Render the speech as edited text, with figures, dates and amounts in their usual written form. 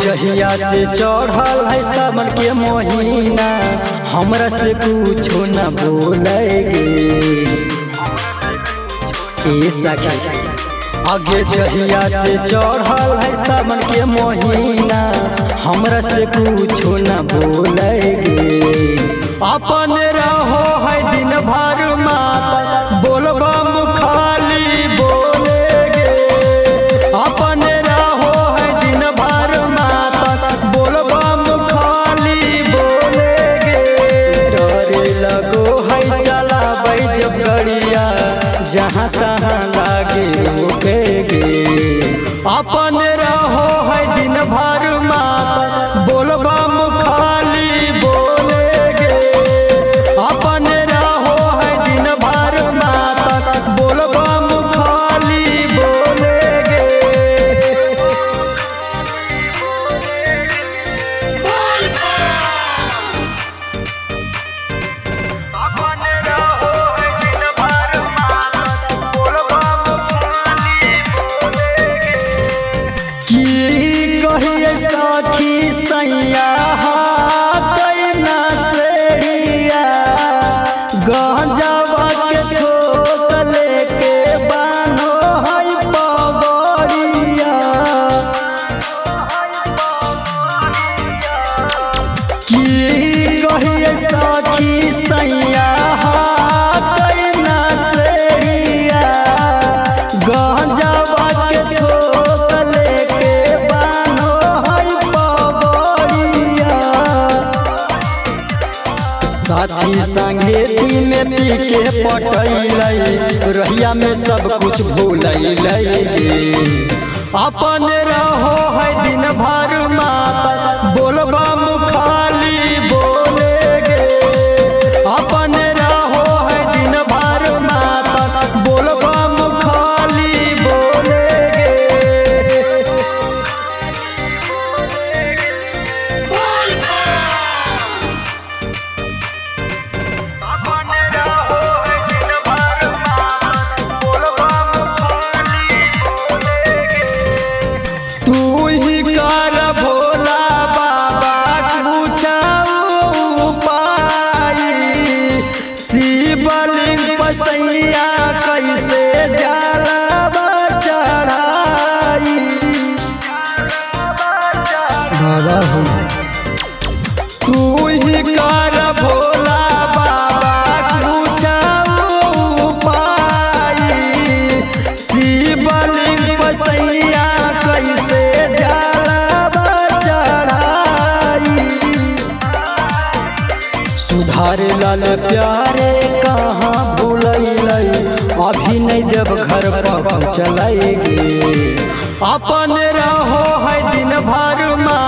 जहिया से चढ़ल है सावन के महीना हमरा से कुछो न बोलेगे ए सखी। आगे जहिया से चढ़ल है सावन के महीना हमरा से कुछो न बोलेगे। अपन रहो है दिन भर माता बोलबा मुखाली बोलेगे। अपन रहो है दिन भर माता बोलबा मुखाली बोलेगे। डरे लगो है चलाबै जब गड़िया जहाँ तहाँ लागे रुकेगे। अपन रहो है दिन भर माता बोलबा मुखाली बोलेगे। अपन रहो है दिन भर माता बोलबा मुखाली बोलेगे। अपन रहो है दिन भर माता बोलबा मुखाली बोलेगे। की कहिए सखी सैया गंजावा के ठोक लेके बान्हो है पगड़िया। की कहिए सखी सैया गंजावा के ठोक लेके बान्हो है पगड़िया। साथी संगेती में पी के पटैलै रहिया में सब कुछ भूलैलै। अपन रहो है दिन भर माता बोलबा मुखाली बोलेगे। अपन रहो है दिन भर माता बोलबा मुखाली बोलेगे। तू ही कर भोला बाबा पूछाऊ पाई। शिवलिंग पसैया कैसे जलवा चढ़ाई। बाबा हम तू ही कर भोला बाबा पूछाऊ पाई। शिवलिंग पसैया कैसे जलवा चढ़ाई। सुधार लाल प्यारे कहाँ भूलैलै अभी नहीं जब घर पर पहुँचलेगे। अपन रहो है दिन भर माँ